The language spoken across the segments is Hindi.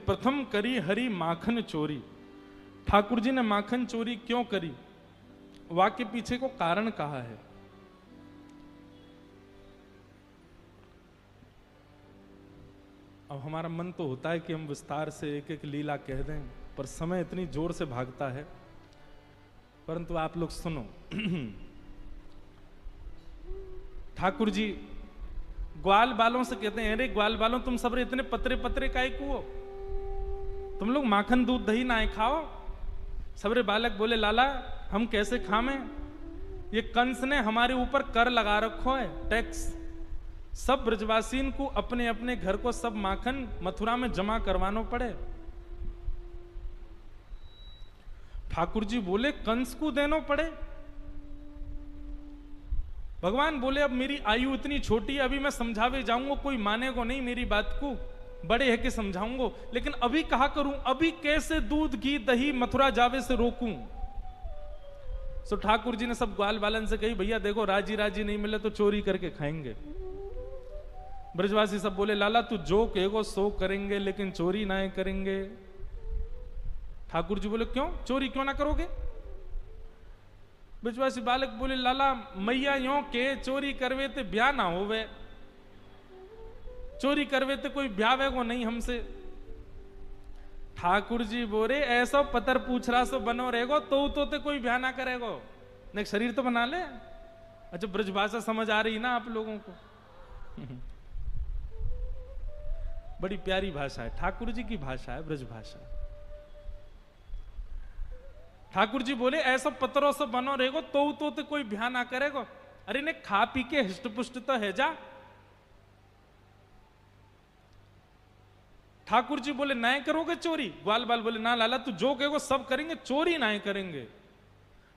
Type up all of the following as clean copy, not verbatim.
प्रथम करी हरि माखन चोरी। ठाकुर जी ने माखन चोरी क्यों करी, वाक्य पीछे को कारण कहा है। अब हमारा मन तो होता है कि हम विस्तार से एक एक लीला कह दें, पर समय इतनी जोर से भागता है। परंतु आप लोग सुनो। ठाकुर जी ग्वाल बालों से कहते हैं, अरे ग्वाल बालों तुम सब इतने पतरे पतरे काहे को हो, तुम लोग माखन दूध दही ना खाओ। सबरे बालक बोले लाला हम कैसे खामे, ये कंस ने हमारे ऊपर कर लगा रखो है, टैक्स। सब ब्रजवासीन को अपने अपने घर को सब माखन मथुरा में जमा करवाना पड़े। ठाकुर जी बोले कंस को देना पड़े। भगवान बोले अब मेरी आयु इतनी छोटी है, अभी मैं समझावे जाऊंगा कोई मानेगा नहीं मेरी बात को, बड़े है कि समझाऊंगा, लेकिन अभी कहा करूं, अभी कैसे दूध घी दही मथुरा जावे से रोकूं। सो ठाकुर जी ने सब ग्वाल बालन से कही भैया देखो राजी राजी नहीं मिले तो चोरी करके खाएंगे। ब्रजवासी सब बोले लाला तू जो कहेगो सो करेंगे, लेकिन चोरी ना करेंगे। ठाकुर जी बोले क्यों, चोरी क्यों ना करोगे। ब्रजवासी बालक बोले लाला मैया यो के चोरी करवे ते ब्याह ना होवे, चोरी करवे ते कोई ब्याह को नहीं हमसे। ठाकुर जी बोले ऐसा पतर पूछ रहा सो बनो रहेगो तो ते कोई ब्याह ना करेगो, नहीं शरीर तो बना ले। अच्छा ब्रजभाषा समझ आ रही ना आप लोगों को। बड़ी प्यारी भाषा है, ठाकुर जी की भाषा है ब्रजभाषा। ठाकुर जी बोले ऐसा पत्रों से बनो रहेगो तो ते कोई ब्याह ना करेगो। अरे ने खा पी के हिष्ट पुष्ट तो है जा। ठाकुर जी बोले ना करोगे चोरी। ग्वाल बाल बोले ना लाला तू जो कहेगो सब करेंगे, चोरी ना करेंगे।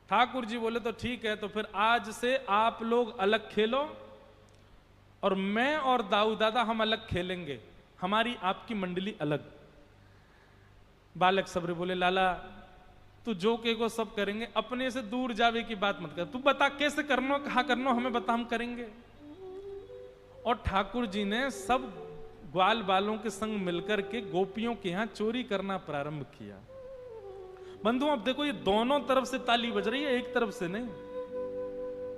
ठाकुर जी बोले तो ठीक है, तो फिर आज से आप लोग अलग खेलो और मैं और दाऊ दादा हम अलग खेलेंगे, हमारी आपकी मंडली अलग। बालक सबरे बोले लाला तू जो कहेगो सब करेंगे, अपने से दूर जावे की बात मत कर, तू बता कैसे करना कहा करना हमें बता हम करेंगे। और ठाकुर जी ने सब ग्वाल बालों के संग मिलकर के गोपियों के यहां चोरी करना प्रारंभ किया। बंधुओं अब देखो ये दोनों तरफ से ताली बज रही है, एक तरफ से नहीं।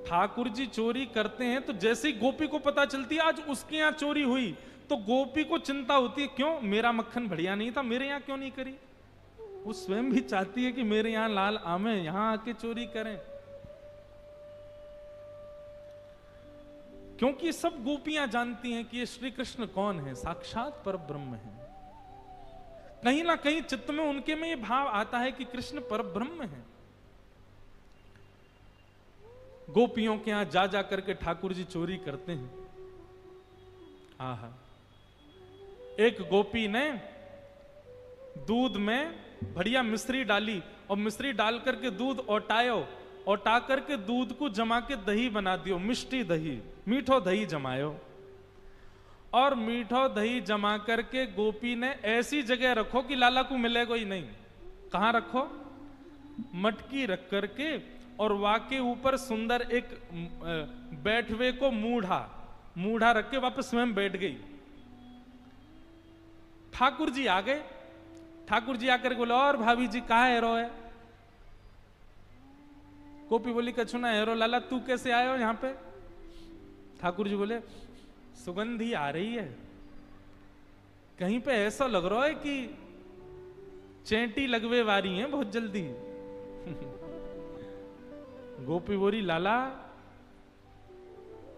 ठाकुर जी चोरी करते हैं तो जैसे ही गोपी को पता चलती है आज उसके यहां चोरी हुई, तो गोपी को चिंता होती है क्यों मेरा मक्खन बढ़िया नहीं था, मेरे यहां क्यों नहीं करी। वो स्वयं भी चाहती है कि मेरे यहां लाल आमे, यहां आके चोरी करें। क्योंकि सब गोपियां जानती हैं कि ये श्री कृष्ण कौन है, साक्षात पर ब्रह्म है। कहीं ना कहीं चित्त में उनके में ये भाव आता है कि कृष्ण पर ब्रह्म है। गोपियों के यहां जा जा करके ठाकुर जी चोरी करते हैं। आहा, एक गोपी ने दूध में बढ़िया मिश्री डाली और मिश्री डाल करके दूध ओटायो, ओटा करके दूध को जमा के दही बना दियो, मिष्टी दही, मीठो दही जमायो। और मीठो दही जमा करके गोपी ने ऐसी जगह रखो कि लाला को मिलेगा ही नहीं। कहां रखो, मटकी रख करके, और वाके ऊपर सुंदर एक बैठवे को मूढ़ा रख के वापस स्वयं बैठ गई। ठाकुर जी आ गए। ठाकुर जी आकर बोले और भाभी जी कहा हेरो है। गोपी बोली कछु ना हेरो, लाला तू कैसे आए हो यहां पे। ठाकुर जी बोले सुगंधी आ रही है, कहीं पे ऐसा लग रहा है कि चेंटी लगवे वारी है बहुत जल्दी। गोपी बोली लाला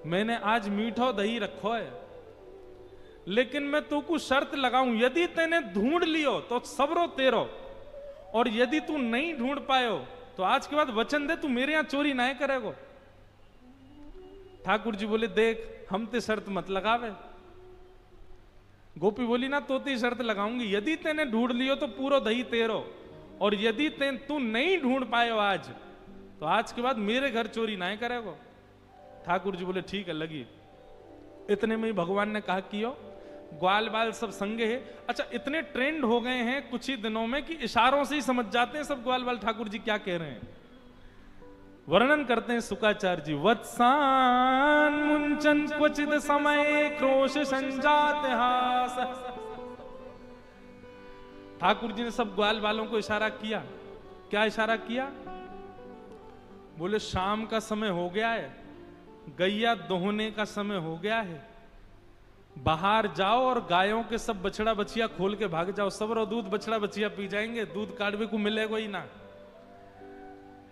मैंने आज मीठो दही रखो है, लेकिन मैं तू को शर्त लगाऊं, यदि तेने ढूंढ लियो तो सबरो तेरो, और यदि तू नहीं ढूंढ पायो तो आज के बाद वचन दे तू मेरे यहां चोरी ना करेगो। ठाकुर जी बोले देख हम ते शर्त मत लगावे। गोपी बोली ना तो ते शर्त लगाऊंगी, यदि तेने ढूंढ लियो तो पूरा दही तेरो, और यदि तू नहीं ढूंढ पायो आज तो आज के बाद मेरे घर चोरी ना करेगो। ठाकुर जी बोले ठीक है लगी। इतने में ही भगवान ने कहा कियो, ग्वाल बाल सब संगे है। अच्छा इतने ट्रेंड हो गए हैं कुछ ही दिनों में कि इशारों से ही समझ जाते हैं सब ग्वाल बाल ठाकुर जी क्या कह रहे हैं। वर्णन करते हैं सुकाचार्य जी, वत्सान मुंचन क्वचित समय क्रोश संजात हास, ठाकुर जी ने सब ग्वाल वालों को इशारा किया। क्या इशारा किया? बोले शाम का समय हो गया है, गैया दोहने का समय हो गया है, बाहर जाओ और गायों के सब बछड़ा बछिया खोल के भाग जाओ, सब रो दूध बछड़ा बछिया पी जाएंगे, दूध काढ़वे को मिलेगा ही ना।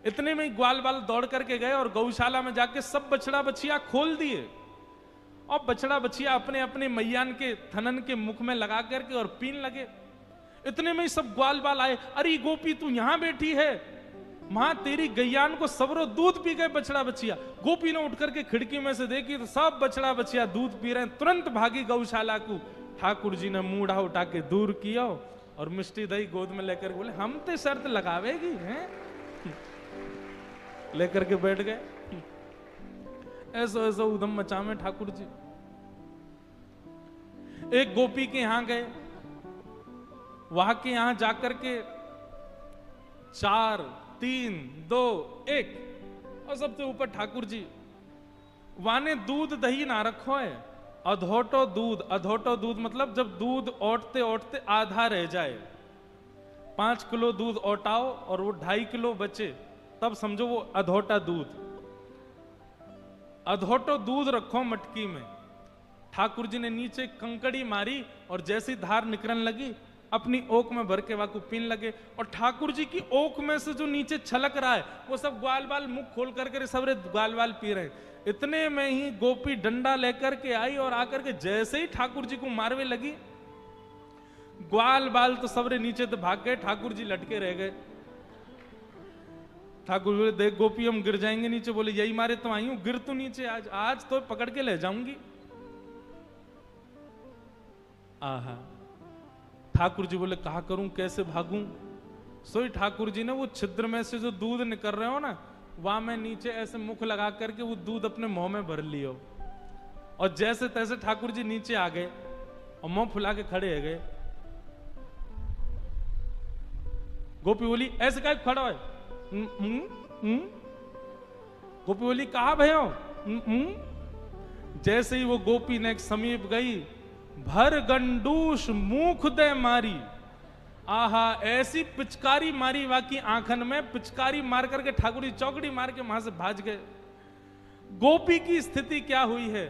इतने में ही ग्वाल वाल दौड़ करके गए और गौशाला में जाके सब बछड़ा बछिया खोल दिए और बछड़ा बछिया अपने अपने मैयान के थनन के मुख में लगा करके और पीन लगे। इतने में ही सब ग्वाल वाल आए, अरे गोपी तू यहां बैठी है, मां तेरी गैयान को सबरो दूध पी गए बछड़ा बछिया। गोपी ने उठ करके खिड़की में से देखी तो सब बछड़ा बछिया दूध पी रहे हैं, तुरंत भागी गौशाला को। ठाकुर जी ने मूढ़ा उठा के दूर किया और मिष्टी दही गोद में लेकर बोले हम तो शर्त लगावेगी हैं, लेकर के बैठ गए। ऐसो ऐसो उधम मचा में ठाकुर जी। एक गोपी के यहां गए, वहां के यहां जाकर के 4 3 2 1 और सबसे ऊपर ठाकुर जी वाने दूध दही ना रखो है, अधोटो दूध। अधोटो दूध मतलब जब दूध ओटते ओटते आधा रह जाए, 5 किलो दूध ओटाओ और वो 2.5 किलो बचे, तब समझो वो अधोटा दूध। अधोटो दूध रखो मटकी में। ठाकुर जी ने नीचे कंकड़ी मारी और जैसी धार निकलने लगी अपनी ओक में भर के वाकू पीन लगे। और ठाकुर जी की ओक में से जो नीचे छलक रहा है वो सब ग्वाल बाल मुख खोल करके सबरे ग्वाल बाल पी रहे हैं। इतने में ही गोपी डंडा लेकर के आई और आकर के जैसे ही ठाकुर जी को मारवे लगी, ग्वाल बाल तो सबरे नीचे तो भाग गए, ठाकुर जी लटके रह गए। ठाकुर बोले देख गोपी हम गिर जाएंगे नीचे। बोले यही मारे तो आई हूं, गिर तू नीचे, आज तो पकड़ के ले जाऊंगी। आहा, ठाकुर जी बोले कहा करूं, कैसे भागूं? सोई ठाकुर जी ने वो छिद्र में से जो दूध निकल रहे हो ना, वहां में नीचे ऐसे मुख लगा करके वो दूध अपने मुंह में भर लियो और जैसे तैसे ठाकुर जी नीचे आ गए और मुंह फुला के खड़े हो गए। गोपी बोली ऐसे क्या खड़ा है? गोपी बोली कहा भयो? जैसे ही वो गोपी ने एक समीप गई, भर गंडूस मुख दे मारी। आहा, ऐसी पिचकारी मारी वाकी आंखन में, पिचकारी मार करके ठाकुर जी चौकड़ी मार के वहां से भाज गए। गोपी की स्थिति क्या हुई है?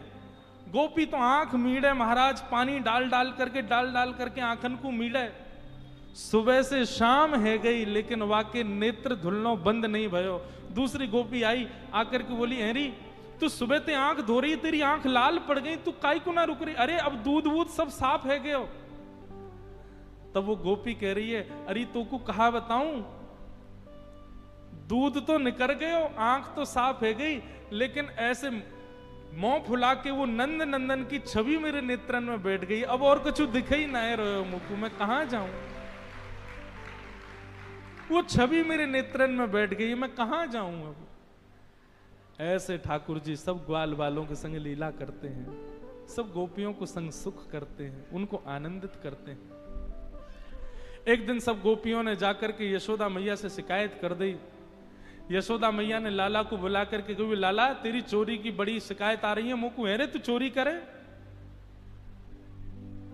गोपी तो आंख मीड़े महाराज, पानी डाल डाल करके आंखन को मीड़े। सुबह से शाम है गई लेकिन वाके नेत्र धुलनो बंद नहीं भयो। दूसरी गोपी आई आकर के बोली हेरी तू सुबह ते आंख धो रही, तेरी आंख लाल पड़ गई, तू काई को ना रुक रही? अरे अब दूध वूध सब साफ है गयो। तब वो गोपी कह रही है अरे तू को कहा बताऊं, दूध तो निकल गयो, आंख तो साफ है गई, लेकिन ऐसे मुंह फुला के वो नंद नंदन की छवि मेरे नेत्रन में बैठ गई। अब और कुछ दिखे ही ना रहे मुझको, मैं कहां जाऊं? वो छवि मेरे नेत्रन में बैठ गई, मैं कहां जाऊं अब? ऐसे ठाकुर जी सब ग्वाल वालों के संग लीला करते हैं, सब गोपियों को संग सुख करते हैं, उनको आनंदित करते हैं। एक दिन सब गोपियों ने जाकर के यशोदा मैया से शिकायत कर दी। यशोदा मैया ने लाला को बुला करके कही लाला तेरी चोरी की बड़ी शिकायत आ रही है, मुझको है रे तू चोरी करे?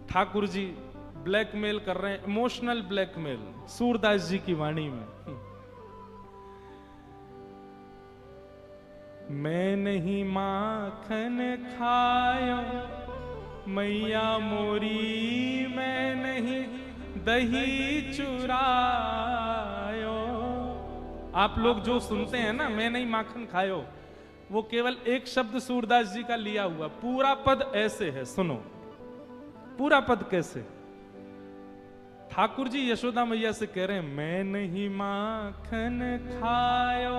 ठाकुर जी ब्लैकमेल कर रहे हैं, इमोशनल ब्लैकमेल, सूरदास जी की वाणी में। मैं नहीं माखन खायो मैया मोरी, मैं नहीं दही चुरायो। आप लोग जो सुनते हैं ना मैं नहीं माखन खायो, वो केवल एक शब्द सूरदास जी का लिया हुआ, पूरा पद ऐसे है, सुनो पूरा पद कैसे। ठाकुर जी यशोदा मैया से कह रहे हैं मैं नहीं माखन खायो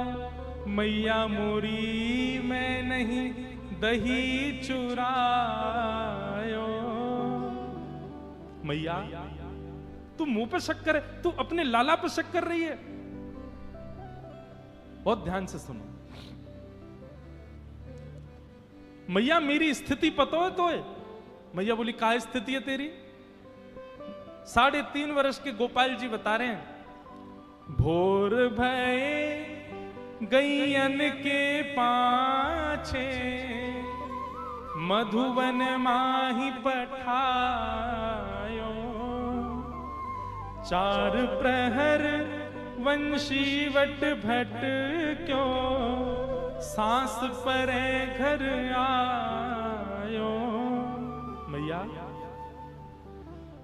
मैया मोरी, मैं नहीं दही चुरायो। मैया तू मुंह पे शक करे, तू अपने लाला पे शक कर रही है। बहुत ध्यान से सुनो मैया, मेरी स्थिति पता है तो है? मैया बोली क्या स्थिति है तेरी? 3.5 वर्ष के गोपाल जी बता रहे हैं, भोर भय गैयन के पाछे मधुवन माही पठायो, चार प्रहर वंशी वट भट क्यों, सांस परे घर आयो। मैया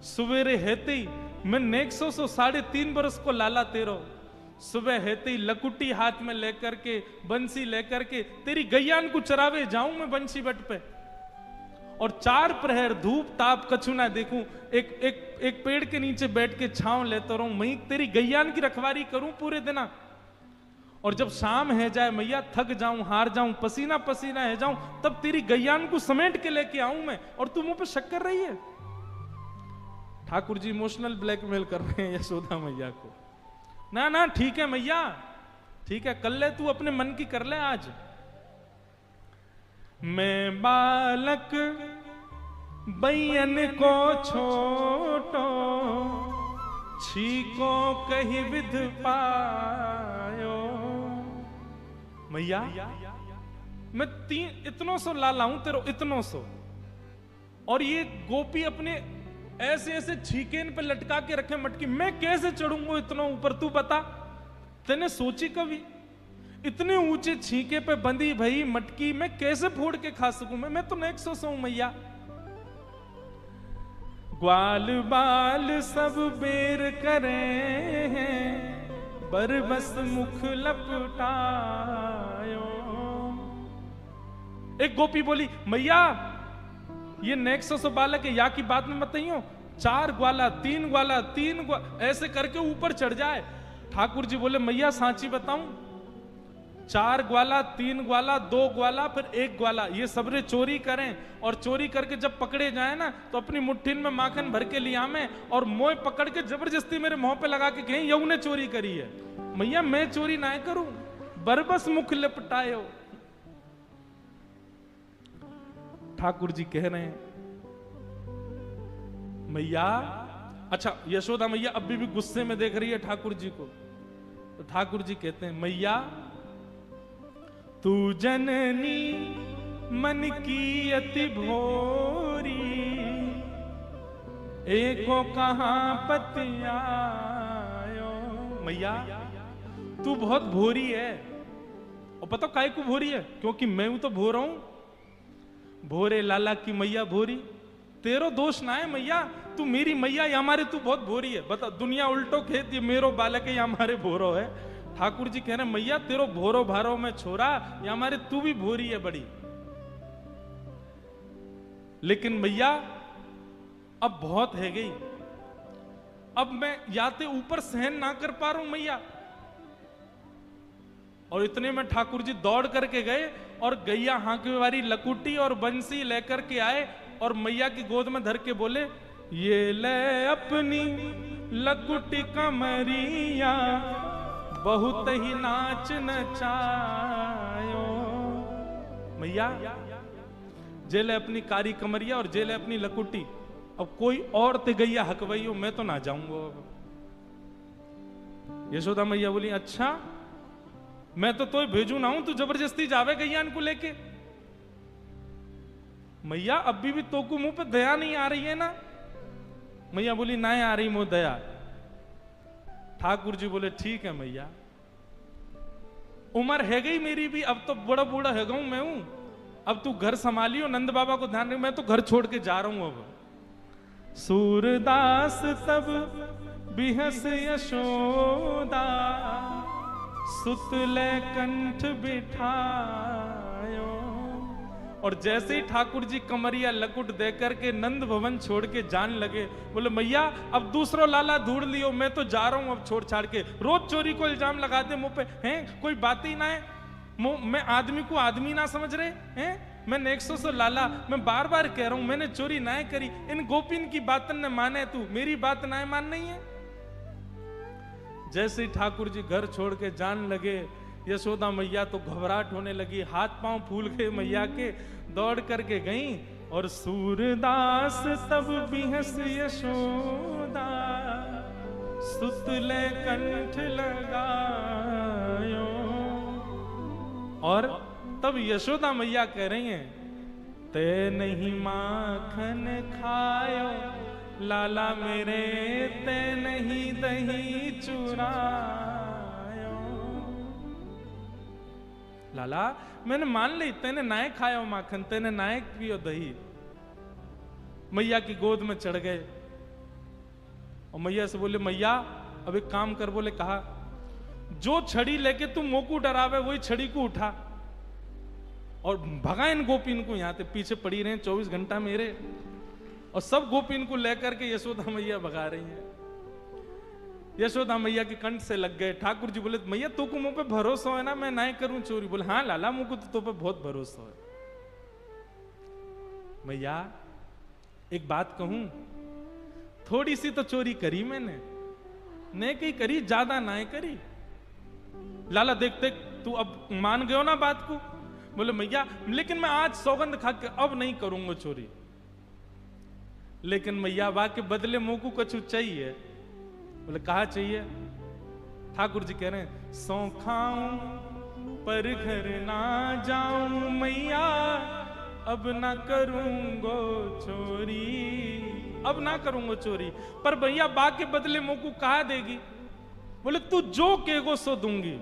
सवेरे हेते ही मैं 103 बरस को लाला तेरो, सुबह हेते ही लकुटी हाथ में लेकर के, बंसी लेकर के तेरी गैयान को चरावे जाऊं मैं बंसी बट पे, और 4 प्रहर धूप ताप कछु ना देखूं, एक पेड़ के नीचे बैठ के छांव लेता रहूं, मैं तेरी गैयान की रखवारी करूं पूरे दिन। और जब शाम है जाए मैया, थक जाऊं, हार जाऊं, पसीना पसीना है जाऊं, तब तेरी गैयान को समेट के लेके आऊं मैं, और तू मुंह पे शक कर रही है। ठाकुर जी इमोशनल ब्लैकमेल कर रहे हैं यशोदा मैया को। ना ना ठीक है मैया, ठीक है कर ले, तू अपने मन की कर ले आज। मैं बालक बैयन को छोटो, छीको कही विध पायो। मैया मैं इतनों सो लाला हूं तेरो, इतनों सो, और ये गोपी अपने ऐसे ऐसे छीके इन पे लटका के रखे मटकी, मैं कैसे चढ़ूंगा इतना ऊपर, तू बता। तेने सोची कभी इतने ऊंचे छीके पे बंधी भई मटकी मैं कैसे फोड़ के खा सकूं? मैं तो नेक सो हूं मैया। ग्वाल बाल सब बेर करे हैं, बरबस मुख लपटायो। एक गोपी बोली मैया ये नेक्सो सो बालक है, या की बात में मत नहीं हो, 4 ग्वाला 3 ग्वाला 3 ऐसे करके ऊपर चढ़ जाए। ठाकुर जी बोले मैया सांची बताऊं, 4 ग्वाला 3 ग्वाला 2 ग्वाला फिर 1 ग्वाला, ये सबरे चोरी करें, और चोरी करके जब पकड़े जाए ना तो अपनी मुट्ठी में माखन भर के लिया में, और मोय पकड़ के जबरदस्ती मेरे मुंह पे लगा के कहें यऊ ने चोरी करी है। मैया मैं चोरी ना करूं, बरबस मुख लिपटायो। ठाकुर जी कह रहे हैं मैया, अच्छा यशोदा मैया अभी भी गुस्से में देख रही है ठाकुर जी को, तो ठाकुर जी कहते हैं मैया तू जननी मन की अति भोरी, एको कहां पतियायो। मैया तू बहुत भोरी है, और पता काहे को भोरी है? क्योंकि मैं हूं तो भोरा हूं। भोरे लाला की मैया भोरी, तेरो दोष ना है मैया, तू मेरी मैया या हमारे तू बहुत भोरी है। बता दुनिया उल्टो खेत, ये मेरो बालक है या हमारे भोरो है। ठाकुर जी कह रहे मैया तेरो भोरो भारो में छोरा, या हमारे तू भी भोरी है बड़ी। लेकिन मैया अब बहुत है गई, अब मैं याते ऊपर सहन ना कर पा रहा हूं मैया। और इतने में ठाकुर जी दौड़ करके गए और गैया हांकने वाली लकुटी और बंसी लेकर के आए, और मैया की गोद में धर के बोले ये ले अपनी लकुटी कमरिया, बहुत ही नाच नचायो। मैया जेले अपनी कारी कमरिया और जेले अपनी लकुटी, अब कोई और ते गैया हकवई हो, मैं तो ना जाऊंगा। यशोदा मैया बोली अच्छा मैं तो भेजू ना हूं, तू जबरदस्ती जावे गैयान को लेके। मैया अभी भी तो को मुंह पे दया नहीं आ रही है ना? मैया बोली ना आ रही मुंह दया। ठाकुर जी बोले ठीक है मैया, उम्र है गई मेरी भी, अब तो बड़ा बूढ़ा है गऊ मैं हूं, अब तू घर संभालियो, नंद बाबा को ध्यान रख, मैं तो घर छोड़ के जा रहा हूं अब। सूरदास तब बिहस यशोदा, सुतले कंठ बिठायो। और जैसे ही ठाकुर जी कमरिया लकुट देकर के नंद भवन छोड़ के जान लगे, बोले मैया अब दूसरो लाला ढूंढ लियो, मैं तो जा रहा हूं अब छोड़ छाड़ के। रोज चोरी को इल्जाम लगाते मुंह पे, हैं कोई बात ही ना है, मैं आदमी को आदमी ना समझ रहे हैं। मैं 100 लाला, मैं बार बार कह रहा हूं मैंने चोरी ना करी, इन गोपिन की बात न माने, तू मेरी बात ना मान नहीं है। जैसे ही ठाकुर जी घर छोड़ के जान लगे, यशोदा मैया तो घबराहट होने लगी, हाथ पांव फूल गए मैया के, दौड़ करके गई। और सूरदास तब बिहस यशोदा, सुतले कंठ लगायो। और तब यशोदा मैया कह रही हैं ते नहीं माखन खायो, लाला मेरे ते नहीं दही चुरायो। लाला मैंने मान ली तेने नाय खाया माखन, तेने नाय पियो दही। मैया की गोद में चढ़ गए और मैया से बोले मैया अब एक काम कर। बोले कहा जो छड़ी लेके तू मोकू डरावे वही छड़ी को उठा और भगा इन गोपीन को। यहां पीछे पड़ी रहे 24 घंटा मेरे, और सब गोपीन को लेकर के यशोदा मैया भगा रही है। यशोदा मैया के कंठ से लग गए। ठाकुर जी बोले मैया तो को मुंह पे भरोसा है ना, मैं ना करूं चोरी। बोले हाँ लाला मुंह को तो पे बहुत भरोसा है। मैया एक बात कहूं, थोड़ी सी तो चोरी करी मैंने, नेकी करी, ज्यादा ना करी। लाला देख देख तू अब मान गयो ना बात को। बोले मैया लेकिन मैं आज सौगंध खा के अब नहीं करूंगा चोरी। लेकिन मैया बा के बदले मुंह को कछु चाहिए। बोले कहा चाहिए? ठाकुर जी कह रहे हैं सौ खाऊं पर घर ना जाऊं मैया, अब ना करूंगो चोरी, अब ना करूंगो चोरी। पर भैया बा के बदले मुंह को कहा देगी? बोले तू जो कहेगो सो दूंगी।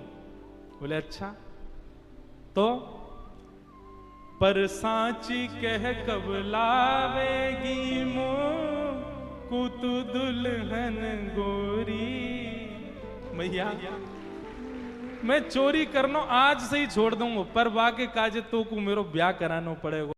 बोले अच्छा तो पर सांची कह कब लावेगी कुतु दुल्हन गोरी। मैया मैं चोरी करना आज से ही छोड़ दूंगा, पर वाके काजे तो को मेरो ब्याह कराना पड़ेगा।